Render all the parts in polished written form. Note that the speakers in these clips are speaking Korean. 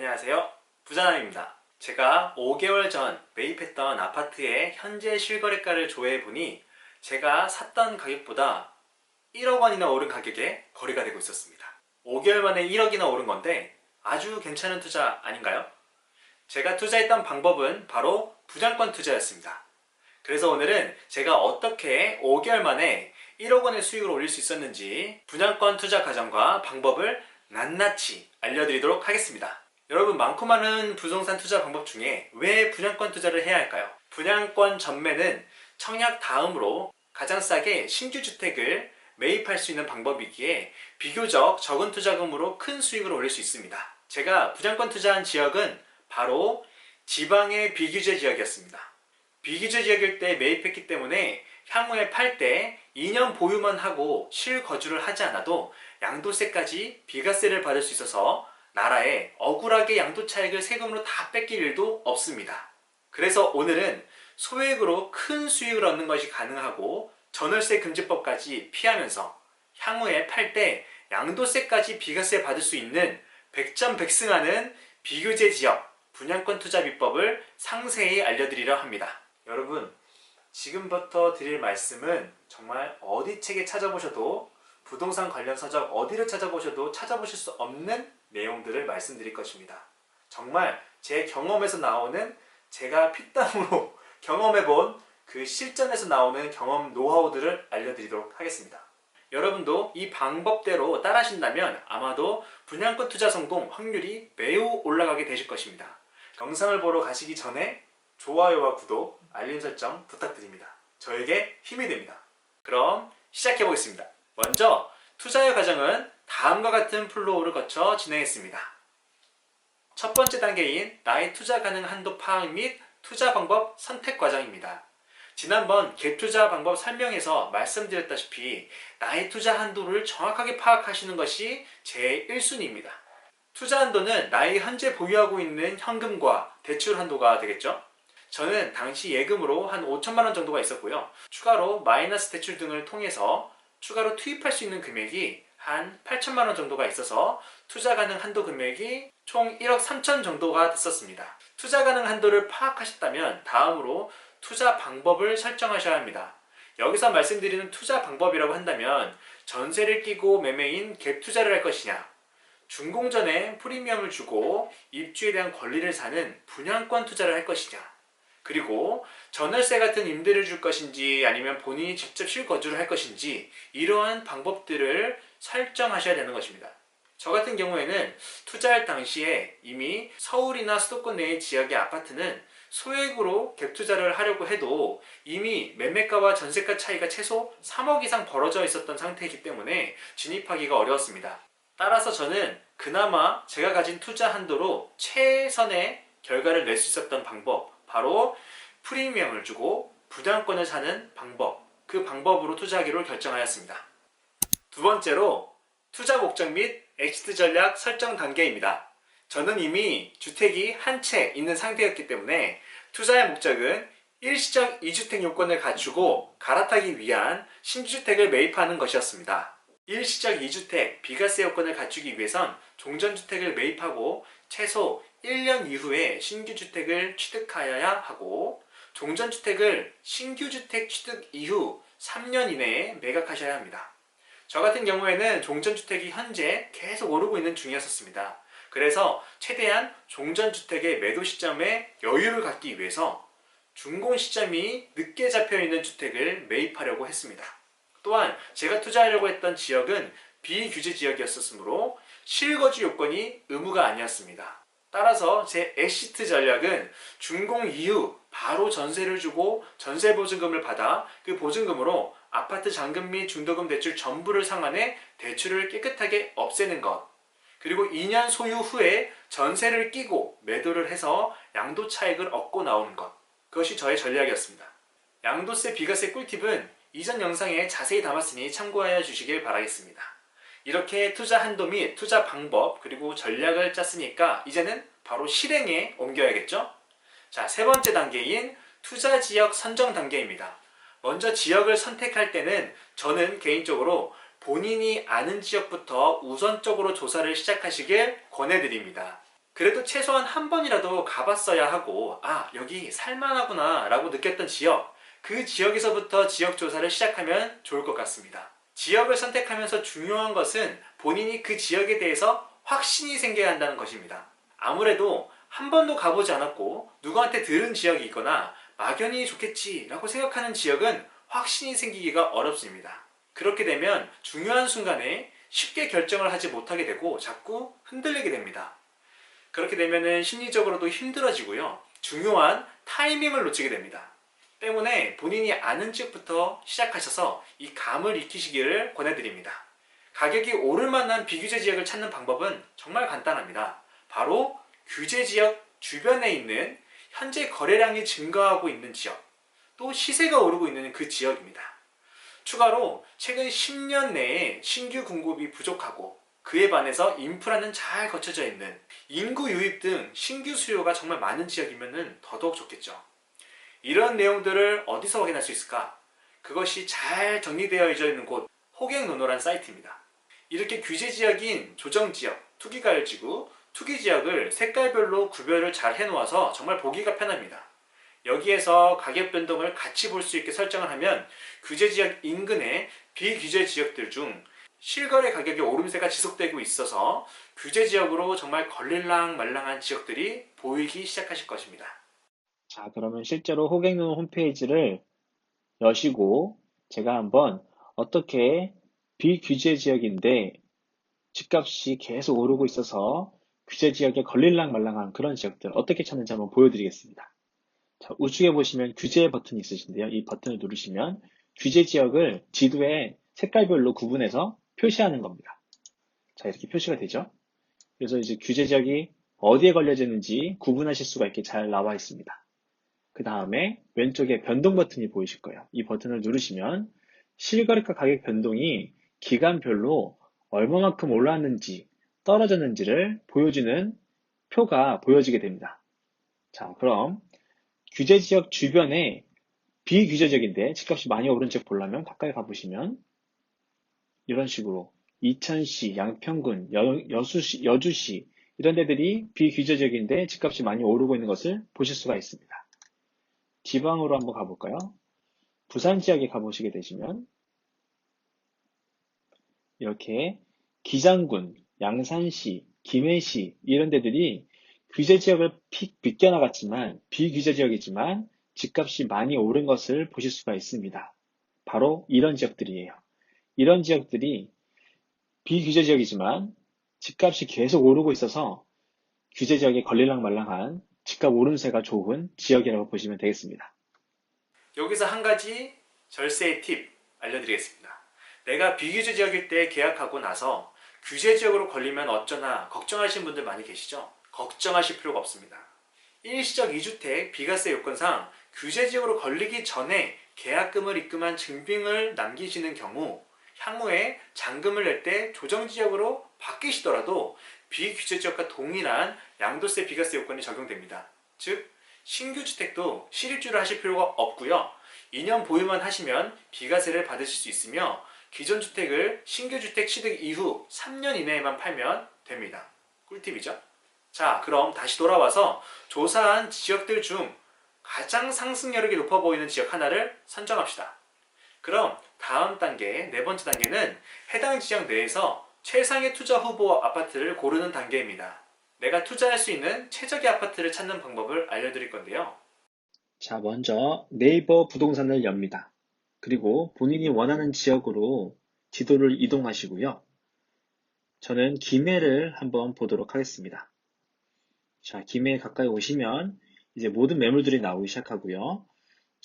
안녕하세요. 부자남입니다. 제가 5개월 전 매입했던 아파트의 현재 실거래가를 조회해보니 제가 샀던 가격보다 1억 원이나 오른 가격에 거래가 되고 있었습니다. 5개월 만에 1억이나 오른 건데 아주 괜찮은 투자 아닌가요? 제가 투자했던 방법은 바로 분양권 투자였습니다. 그래서 오늘은 제가 어떻게 5개월 만에 1억 원의 수익을 올릴 수 있었는지 분양권 투자 과정과 방법을 낱낱이 알려드리도록 하겠습니다. 여러분, 많고 많은 부동산 투자 방법 중에 왜 분양권 투자를 해야 할까요? 분양권 전매는 청약 다음으로 가장 싸게 신규 주택을 매입할 수 있는 방법이기에 비교적 적은 투자금으로 큰 수익을 올릴 수 있습니다. 제가 분양권 투자한 지역은 바로 지방의 비규제 지역이었습니다. 비규제 지역일 때 매입했기 때문에 향후에 팔 때 2년 보유만 하고 실거주를 하지 않아도 양도세까지 비과세를 받을 수 있어서 나라에 억울하게 양도 차익을 세금으로 다 뺏길 일도 없습니다. 그래서 오늘은 소액으로 큰 수익을 얻는 것이 가능하고 전월세 금지법까지 피하면서 향후에 팔 때 양도세까지 비과세 받을 수 있는 백전백승하는 비규제 지역 분양권 투자 비법을 상세히 알려드리려 합니다. 여러분, 지금부터 드릴 말씀은 정말 어디 책에 찾아보셔도 부동산 관련 서적 어디를 찾아보셔도 찾아보실 수 없는 내용들을 말씀드릴 것입니다. 정말 제 경험에서 나오는, 제가 피땀으로 경험해본 그 실전에서 나오는 경험 노하우들을 알려드리도록 하겠습니다. 여러분도 이 방법대로 따라하신다면 아마도 분양권 투자 성공 확률이 매우 올라가게 되실 것입니다. 영상을 보러 가시기 전에 좋아요와 구독, 알림 설정 부탁드립니다. 저에게 힘이 됩니다. 그럼 시작해 보겠습니다. 먼저 투자의 과정은 다음과 같은 플로우를 거쳐 진행했습니다. 첫 번째 단계인 나의 투자 가능 한도 파악 및 투자 방법 선택 과정입니다. 지난번 갭투자 방법 설명에서 말씀드렸다시피 나의 투자 한도를 정확하게 파악하시는 것이 제 1순위입니다. 투자 한도는 나의 현재 보유하고 있는 현금과 대출 한도가 되겠죠. 저는 당시 예금으로 한 5천만 원 정도가 있었고요. 추가로 마이너스 대출 등을 통해서 추가로 투입할 수 있는 금액이 한 8천만 원 정도가 있어서 투자 가능 한도 금액이 총 1억 3천 정도가 됐었습니다. 투자 가능 한도를 파악하셨다면 다음으로 투자 방법을 설정하셔야 합니다. 여기서 말씀드리는 투자 방법이라고 한다면 전세를 끼고 매매인 갭 투자를 할 것이냐, 준공전에 프리미엄을 주고 입주에 대한 권리를 사는 분양권 투자를 할 것이냐, 그리고 전월세 같은 임대를 줄 것인지 아니면 본인이 직접 실거주를 할 것인지 이러한 방법들을 설정하셔야 되는 것입니다. 저 같은 경우에는 투자할 당시에 이미 서울이나 수도권 내의 지역의 아파트는 소액으로 갭 투자를 하려고 해도 이미 매매가와 전세가 차이가 최소 3억 이상 벌어져 있었던 상태이기 때문에 진입하기가 어려웠습니다. 따라서 저는 그나마 제가 가진 투자 한도로 최선의 결과를 낼 수 있었던 방법, 바로 프리미엄을 주고 분양권을 사는 방법, 그 방법으로 투자하기로 결정하였습니다. 두 번째로 투자 목적 및 엑시트 전략 설정 단계입니다. 저는 이미 주택이 한 채 있는 상태였기 때문에 투자의 목적은 일시적 2주택 요건을 갖추고 갈아타기 위한 신주택을 매입하는 것이었습니다. 일시적 2주택 비과세 요건을 갖추기 위해선 종전주택을 매입하고 최소 1년 이후에 신규주택을 취득하여야 하고 종전주택을 신규주택 취득 이후 3년 이내에 매각하셔야 합니다. 저 같은 경우에는 종전주택이 현재 계속 오르고 있는 중이었습니다. 그래서 최대한 종전주택의 매도 시점에 여유를 갖기 위해서 준공 시점이 늦게 잡혀있는 주택을 매입하려고 했습니다. 또한 제가 투자하려고 했던 지역은 비규제 지역이었으므로 실거주 요건이 의무가 아니었습니다. 따라서 제 엑시트 전략은 준공 이후 바로 전세를 주고 전세 보증금을 받아 그 보증금으로 아파트 잔금 및 중도금 대출 전부를 상환해 대출을 깨끗하게 없애는 것, 그리고 2년 소유 후에 전세를 끼고 매도를 해서 양도 차익을 얻고 나오는 것, 그것이 저의 전략이었습니다. 양도세 비과세 꿀팁은 이전 영상에 자세히 담았으니 참고하여 주시길 바라겠습니다. 이렇게 투자 한도 및 투자 방법 그리고 전략을 짰으니까 이제는 바로 실행에 옮겨야겠죠? 자, 세 번째 단계인 투자 지역 선정 단계입니다. 먼저 지역을 선택할 때는 저는 개인적으로 본인이 아는 지역부터 우선적으로 조사를 시작하시길 권해드립니다. 그래도 최소한 한 번이라도 가봤어야 하고, 아, 여기 살만하구나 라고 느꼈던 지역, 그 지역에서부터 지역 조사를 시작하면 좋을 것 같습니다. 지역을 선택하면서 중요한 것은 본인이 그 지역에 대해서 확신이 생겨야 한다는 것입니다. 아무래도 한 번도 가보지 않았고 누구한테 들은 지역이 있거나 막연히 좋겠지 라고 생각하는 지역은 확신이 생기기가 어렵습니다. 그렇게 되면 중요한 순간에 쉽게 결정을 하지 못하게 되고 자꾸 흔들리게 됩니다. 그렇게 되면 심리적으로도 힘들어지고요. 중요한 타이밍을 놓치게 됩니다. 때문에 본인이 아는 지역부터 시작하셔서 이 감을 익히시기를 권해드립니다. 가격이 오를 만한 비규제 지역을 찾는 방법은 정말 간단합니다. 바로 규제 지역 주변에 있는 현재 거래량이 증가하고 있는 지역, 또 시세가 오르고 있는 그 지역입니다. 추가로 최근 10년 내에 신규 공급이 부족하고 그에 반해서 인프라는 잘 거쳐져 있는 인구 유입 등 신규 수요가 정말 많은 지역이면 더더욱 좋겠죠. 이런 내용들을 어디서 확인할 수 있을까? 그것이 잘 정리되어 있는 곳 호갱노노란 사이트입니다. 이렇게 규제 지역인 조정지역, 투기가열지구, 투기지역을 색깔별로 구별을 잘 해놓아서 정말 보기가 편합니다. 여기에서 가격 변동을 같이 볼 수 있게 설정을 하면 규제 지역 인근의 비규제 지역들 중 실거래 가격의 오름세가 지속되고 있어서 규제 지역으로 정말 걸릴랑 말랑한 지역들이 보이기 시작하실 것입니다. 자, 그러면 실제로 호갱노 홈페이지를 여시고 제가 한번 어떻게 비규제 지역인데 집값이 계속 오르고 있어서 규제 지역에 걸릴랑 말랑한 그런 지역들 어떻게 찾는지 한번 보여드리겠습니다. 자, 우측에 보시면 규제 버튼이 있으신데요. 이 버튼을 누르시면 규제 지역을 지도에 색깔별로 구분해서 표시하는 겁니다. 자, 이렇게 표시가 되죠. 그래서 이제 규제 지역이 어디에 걸려져 있는지 구분하실 수가 있게 잘 나와 있습니다. 그 다음에 왼쪽에 변동 버튼이 보이실 거예요. 이 버튼을 누르시면 실거래가 가격 변동이 기간별로 얼마만큼 올랐는지 떨어졌는지를 보여주는 표가 보여지게 됩니다. 자, 그럼 규제 지역 주변에 비규제 지역인데 집값이 많이 오른 지역 보려면 가까이 가보시면 이런 식으로 이천시, 양평군, 여주시 이런 데들이 비규제 지역인데 집값이 많이 오르고 있는 것을 보실 수가 있습니다. 지방으로 한번 가볼까요? 부산 지역에 가보시게 되시면 이렇게 기장군, 양산시, 김해시 이런 데들이 규제 지역을 픽 비껴나갔지만 비규제 지역이지만 집값이 많이 오른 것을 보실 수가 있습니다. 바로 이런 지역들이에요. 이런 지역들이 비규제 지역이지만 집값이 계속 오르고 있어서 규제 지역에 걸릴랑 말랑한 집값 오름세가 좋은 지역이라고 보시면 되겠습니다. 여기서 한 가지 절세의 팁 알려드리겠습니다. 내가 비규제 지역일 때 계약하고 나서 규제 지역으로 걸리면 어쩌나 걱정하시는 분들 많이 계시죠? 걱정하실 필요가 없습니다. 일시적 2주택 비과세 요건상 규제 지역으로 걸리기 전에 계약금을 입금한 증빙을 남기시는 경우 향후에 잔금을 낼 때 조정지역으로 바뀌시더라도 비규제 지역과 동일한 양도세 비과세 요건이 적용됩니다. 즉 신규 주택도 실입주를 하실 필요가 없고요. 2년 보유만 하시면 비과세를 받으실 수 있으며 기존 주택을 신규 주택 취득 이후 3년 이내에만 팔면 됩니다. 꿀팁이죠? 자, 그럼 다시 돌아와서 조사한 지역들 중 가장 상승률이 높아 보이는 지역 하나를 선정합시다. 그럼 다음 단계, 네 번째 단계는 해당 지역 내에서 최상의 투자 후보 아파트를 고르는 단계입니다. 내가 투자할 수 있는 최적의 아파트를 찾는 방법을 알려드릴 건데요. 자, 먼저 네이버 부동산을 엽니다. 그리고 본인이 원하는 지역으로 지도를 이동하시고요. 저는 김해를 한번 보도록 하겠습니다. 자, 김해에 가까이 오시면 이제 모든 매물들이 나오기 시작하고요.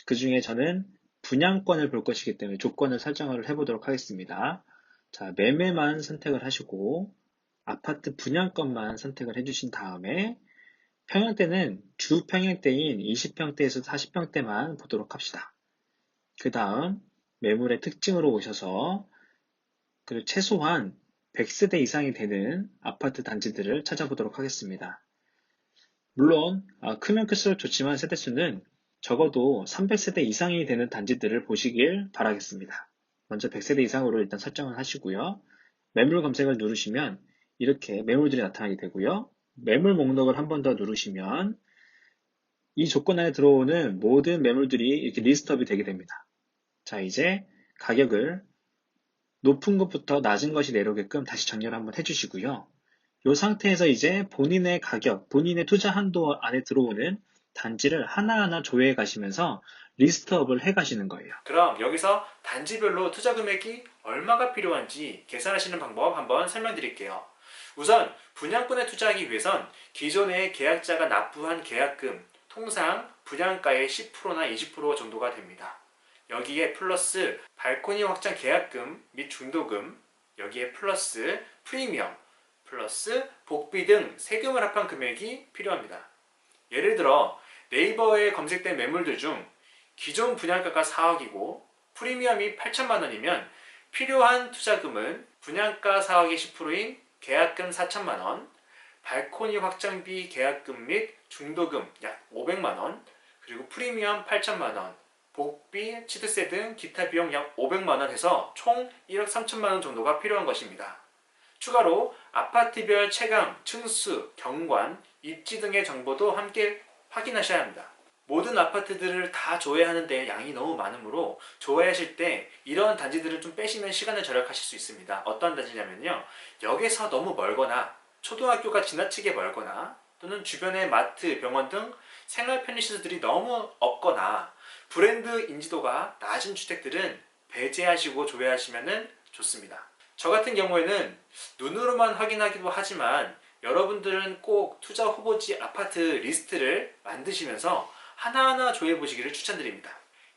그 중에 저는 분양권을 볼 것이기 때문에 조건을 설정을 해보도록 하겠습니다. 자, 매매만 선택을 하시고 아파트 분양권만 선택을 해주신 다음에 평형대는 주 평형대인 20평대에서 40평대만 보도록 합시다. 그 다음 매물의 특징으로 오셔서 그리고 최소한 100세대 이상이 되는 아파트 단지들을 찾아보도록 하겠습니다. 물론 크면 클수록 좋지만 세대수는 적어도 300세대 이상이 되는 단지들을 보시길 바라겠습니다. 먼저 100세대 이상으로 일단 설정을 하시고요. 매물 검색을 누르시면 이렇게 매물들이 나타나게 되고요. 매물 목록을 한 번 더 누르시면 이 조건 안에 들어오는 모든 매물들이 이렇게 리스트업이 되게 됩니다. 자, 이제 가격을 높은 것부터 낮은 것이 내려오게끔 다시 정렬 한번 해주시고요. 이 상태에서 이제 본인의 가격, 본인의 투자 한도 안에 들어오는 단지를 하나하나 조회해 가시면서 리스트업을 해 가시는 거예요. 그럼 여기서 단지별로 투자 금액이 얼마가 필요한지 계산하시는 방법 한번 설명드릴게요. 우선 분양권에 투자하기 위해선 기존의 계약자가 납부한 계약금, 통상 분양가의 10%나 20% 정도가 됩니다. 여기에 플러스 발코니 확장 계약금 및 중도금, 여기에 플러스 프리미엄, 플러스 복비 등 세금을 합한 금액이 필요합니다. 예를 들어 네이버에 검색된 매물들 중 기존 분양가가 4억이고 프리미엄이 8천만 원이면 필요한 투자금은 분양가 4억의 10%인 계약금 4천만 원, 발코니 확장비 계약금 및 중도금 약 500만 원, 그리고 프리미엄 8천만 원, 복비, 치트세 등 기타 비용 약 500만 원 해서 총 1억 3천만 원 정도가 필요한 것입니다. 추가로 아파트별 채광, 층수, 경관, 입지 등의 정보도 함께 확인하셔야 합니다. 모든 아파트들을 다 조회하는데 양이 너무 많으므로 조회하실 때 이런 단지들을 좀 빼시면 시간을 절약하실 수 있습니다. 어떤 단지냐면요, 역에서 너무 멀거나 초등학교가 지나치게 멀거나 또는 주변에 마트, 병원 등 생활 편의시설들이 너무 없거나 브랜드 인지도가 낮은 주택들은 배제하시고 조회하시면 좋습니다. 저 같은 경우에는 눈으로만 확인하기도 하지만 여러분들은 꼭 투자 후보지 아파트 리스트를 만드시면서 하나하나 조회해 보시기를 추천드립니다.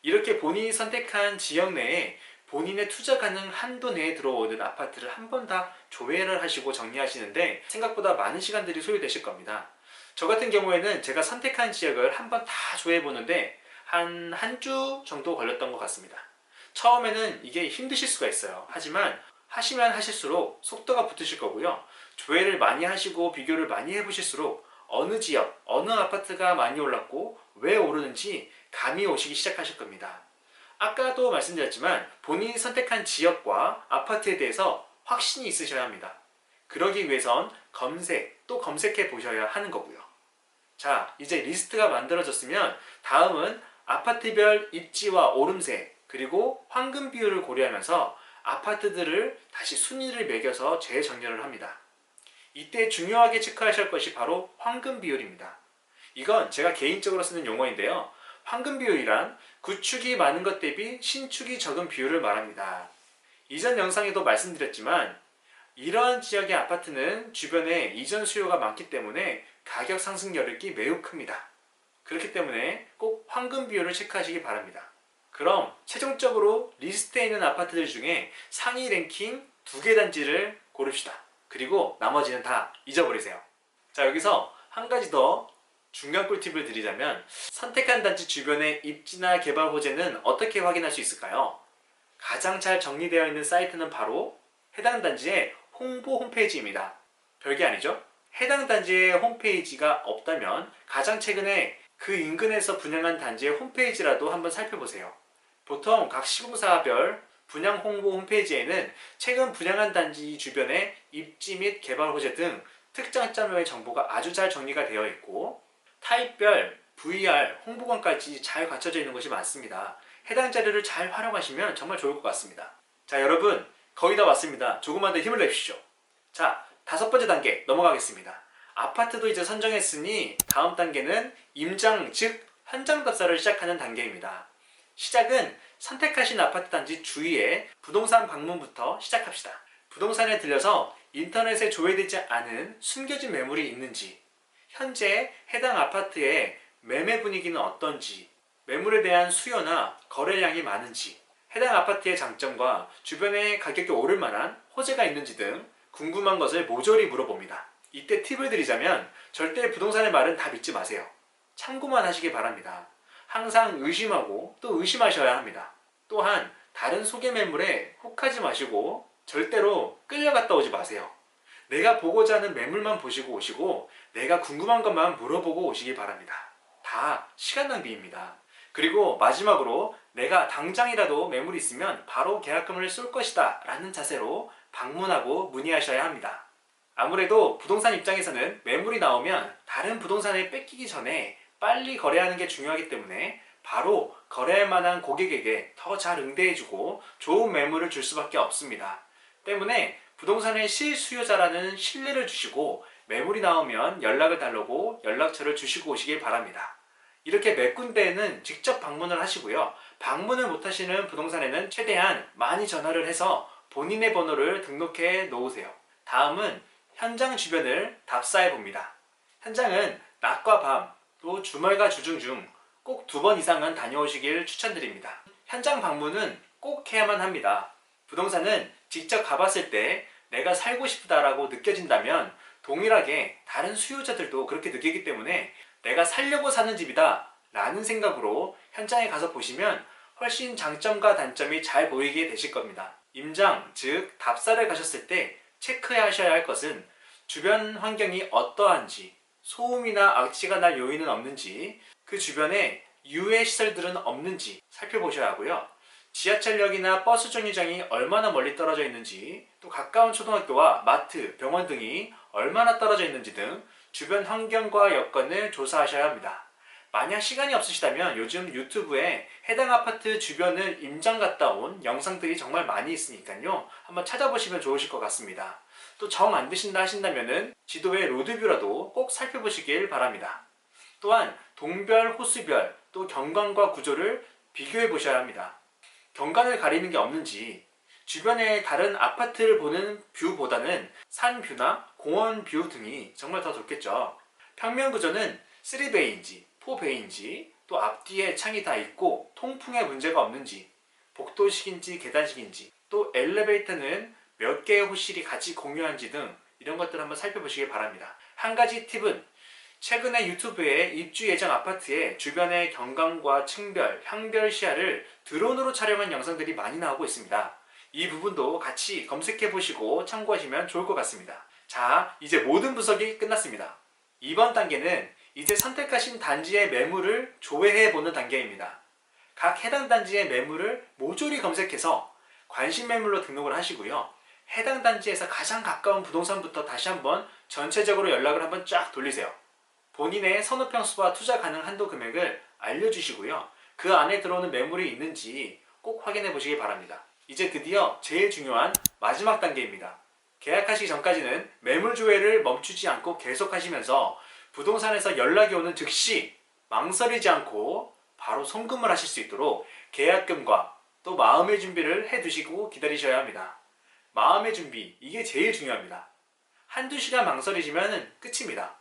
이렇게 본인이 선택한 지역 내에 본인의 투자 가능 한도 내에 들어오는 아파트를 한 번 다 조회를 하시고 정리하시는데 생각보다 많은 시간들이 소요되실 겁니다. 저 같은 경우에는 제가 선택한 지역을 한 번 다 조회해 보는데 한 주 정도 걸렸던 것 같습니다. 처음에는 이게 힘드실 수가 있어요. 하지만 하시면 하실수록 속도가 붙으실 거고요. 조회를 많이 하시고 비교를 많이 해보실수록 어느 지역, 어느 아파트가 많이 올랐고 왜 오르는지 감이 오시기 시작하실 겁니다. 아까도 말씀드렸지만 본인이 선택한 지역과 아파트에 대해서 확신이 있으셔야 합니다. 그러기 위해선 검색, 또 검색해 보셔야 하는 거고요. 자, 이제 리스트가 만들어졌으면 다음은 아파트별 입지와 오름세, 그리고 황금 비율을 고려하면서 아파트들을 다시 순위를 매겨서 재정렬을 합니다. 이때 중요하게 체크하실 것이 바로 황금 비율입니다. 이건 제가 개인적으로 쓰는 용어인데요. 황금 비율이란 구축이 많은 것 대비 신축이 적은 비율을 말합니다. 이전 영상에도 말씀드렸지만 이러한 지역의 아파트는 주변에 이전 수요가 많기 때문에 가격 상승 여력이 매우 큽니다. 그렇기 때문에 꼭 황금 비율을 체크하시기 바랍니다. 그럼 최종적으로 리스트에 있는 아파트들 중에 상위 랭킹 2개 단지를 고릅시다. 그리고 나머지는 다 잊어버리세요. 자, 여기서 한 가지 더 중간 꿀팁을 드리자면 선택한 단지 주변의 입지나 개발 호재는 어떻게 확인할 수 있을까요? 가장 잘 정리되어 있는 사이트는 바로 해당 단지의 홍보 홈페이지입니다. 별게 아니죠? 해당 단지의 홈페이지가 없다면 가장 최근에 그 인근에서 분양한 단지의 홈페이지라도 한번 살펴보세요. 보통 각 시공사별 분양 홍보 홈페이지에는 최근 분양한 단지 주변의 입지 및 개발 호재 등 특장점의 정보가 아주 잘 정리가 되어 있고 타입별 VR 홍보관까지 잘 갖춰져 있는 것이 많습니다. 해당 자료를 잘 활용하시면 정말 좋을 것 같습니다. 자, 여러분 거의 다 왔습니다. 조금만 더 힘을 내십시오. 자, 5번째 단계 넘어가겠습니다. 아파트도 이제 선정했으니 다음 단계는 임장 즉 현장 답사를 시작하는 단계입니다. 시작은 선택하신 아파트 단지 주위에 부동산 방문부터 시작합시다. 부동산에 들려서 인터넷에 조회되지 않은 숨겨진 매물이 있는지, 현재 해당 아파트의 매매 분위기는 어떤지, 매물에 대한 수요나 거래량이 많은지, 해당 아파트의 장점과 주변에 가격이 오를 만한 호재가 있는지 등 궁금한 것을 모조리 물어봅니다. 이때 팁을 드리자면 절대 부동산의 말은 다 믿지 마세요. 참고만 하시기 바랍니다. 항상 의심하고 또 의심하셔야 합니다. 또한 다른 소개 매물에 혹하지 마시고 절대로 끌려갔다 오지 마세요. 내가 보고자 하는 매물만 보시고 오시고 내가 궁금한 것만 물어보고 오시기 바랍니다. 다 시간 낭비입니다. 그리고 마지막으로 내가 당장이라도 매물이 있으면 바로 계약금을 쏠 것이다 라는 자세로 방문하고 문의하셔야 합니다. 아무래도 부동산 입장에서는 매물이 나오면 다른 부동산을 뺏기기 전에 빨리 거래하는 게 중요하기 때문에 바로 거래할 만한 고객에게 더 잘 응대해주고 좋은 매물을 줄 수밖에 없습니다. 때문에 부동산의 실수요자라는 신뢰를 주시고 매물이 나오면 연락을 달라고 연락처를 주시고 오시길 바랍니다. 이렇게 몇 군데에는 직접 방문을 하시고요. 방문을 못 하시는 부동산에는 최대한 많이 전화를 해서 본인의 번호를 등록해 놓으세요. 다음은 현장 주변을 답사해 봅니다. 현장은 낮과 밤, 또 주말과 주중 중 꼭 2번 이상은 다녀오시길 추천드립니다. 현장 방문은 꼭 해야만 합니다. 부동산은 직접 가봤을 때 내가 살고 싶다라고 느껴진다면 동일하게 다른 수요자들도 그렇게 느끼기 때문에 내가 살려고 사는 집이다 라는 생각으로 현장에 가서 보시면 훨씬 장점과 단점이 잘 보이게 되실 겁니다. 임장, 즉 답사를 가셨을 때 체크하셔야 할 것은 주변 환경이 어떠한지, 소음이나 악취가 날 요인은 없는지, 그 주변에 유해 시설들은 없는지 살펴보셔야 하고요. 지하철역이나 버스 정류장이 얼마나 멀리 떨어져 있는지, 또 가까운 초등학교와 마트, 병원 등이 얼마나 떨어져 있는지 등 주변 환경과 여건을 조사하셔야 합니다. 만약 시간이 없으시다면 요즘 유튜브에 해당 아파트 주변을 임장 갔다 온 영상들이 정말 많이 있으니까요. 한번 찾아보시면 좋으실 것 같습니다. 또 정 안 되신다 하신다면은 지도의 로드뷰라도 꼭 살펴보시길 바랍니다. 또한 동별, 호수별, 또 경관과 구조를 비교해 보셔야 합니다. 경관을 가리는 게 없는지, 주변의 다른 아파트를 보는 뷰보다는 산 뷰나 공원 뷰 등이 정말 더 좋겠죠. 평면 구조는 3베이인지 4베이인지, 또 앞뒤에 창이 다 있고 통풍에 문제가 없는지, 복도식인지 계단식인지, 또 엘리베이터는 몇 개의 호실이 같이 공유한지 등 이런 것들 한번 살펴보시길 바랍니다. 한 가지 팁은 최근에 유튜브에 입주 예정 아파트의 주변의 경관과 층별, 향별 시야를 드론으로 촬영한 영상들이 많이 나오고 있습니다. 이 부분도 같이 검색해 보시고 참고하시면 좋을 것 같습니다. 자, 이제 모든 분석이 끝났습니다. 이번 단계는 이제 선택하신 단지의 매물을 조회해 보는 단계입니다. 각 해당 단지의 매물을 모조리 검색해서 관심 매물로 등록을 하시고요. 해당 단지에서 가장 가까운 부동산부터 다시 한번 전체적으로 연락을 한번 쫙 돌리세요. 본인의 선호평수와 투자 가능 한도 금액을 알려주시고요. 그 안에 들어오는 매물이 있는지 꼭 확인해 보시기 바랍니다. 이제 드디어 제일 중요한 마지막 단계입니다. 계약하시기 전까지는 매물 조회를 멈추지 않고 계속하시면서 부동산에서 연락이 오는 즉시 망설이지 않고 바로 송금을 하실 수 있도록 계약금과 또 마음의 준비를 해두시고 기다리셔야 합니다. 마음의 준비, 이게 제일 중요합니다. 한두 시간 망설이시면 끝입니다.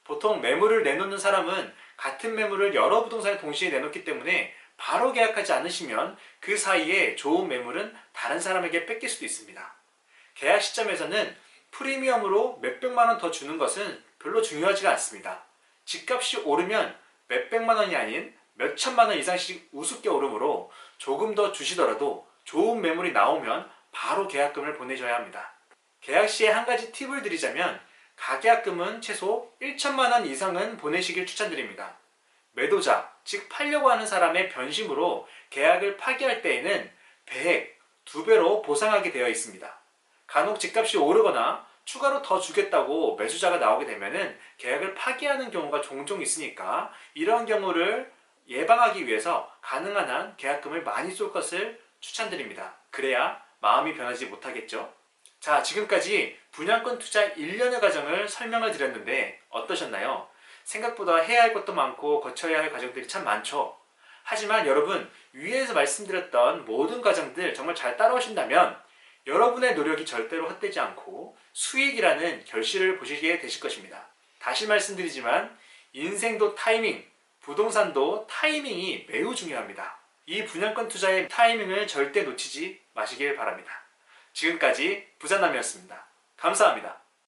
보통 매물을 내놓는 사람은 같은 매물을 여러 부동산에 동시에 내놓기 때문에 바로 계약하지 않으시면 그 사이에 좋은 매물은 다른 사람에게 뺏길 수도 있습니다. 계약 시점에서는 프리미엄으로 몇백만 원 더 주는 것은 별로 중요하지가 않습니다. 집값이 오르면 몇백만 원이 아닌 몇천만 원 이상씩 우습게 오르므로 조금 더 주시더라도 좋은 매물이 나오면 바로 계약금을 보내셔야 합니다. 계약 시에 한 가지 팁을 드리자면 가계약금은 최소 1천만 원 이상은 보내시길 추천드립니다. 매도자, 즉 팔려고 하는 사람의 변심으로 계약을 파기할 때에는 배액 2배로 보상하게 되어 있습니다. 간혹 집값이 오르거나 추가로 더 주겠다고 매수자가 나오게 되면 계약을 파기하는 경우가 종종 있으니까 이런 경우를 예방하기 위해서 가능한 한 계약금을 많이 쏠 것을 추천드립니다. 그래야 마음이 변하지 못하겠죠. 자, 지금까지 분양권 투자 1년의 과정을 설명을 드렸는데 어떠셨나요? 생각보다 해야 할 것도 많고 거쳐야 할 과정들이 참 많죠. 하지만 여러분, 위에서 말씀드렸던 모든 과정들 정말 잘 따라오신다면 여러분의 노력이 절대로 헛되지 않고 수익이라는 결실을 보시게 되실 것입니다. 다시 말씀드리지만 인생도 타이밍, 부동산도 타이밍이 매우 중요합니다. 이 분양권 투자의 타이밍을 절대 놓치지 마시길 바랍니다. 지금까지 부자남이었습니다. 감사합니다.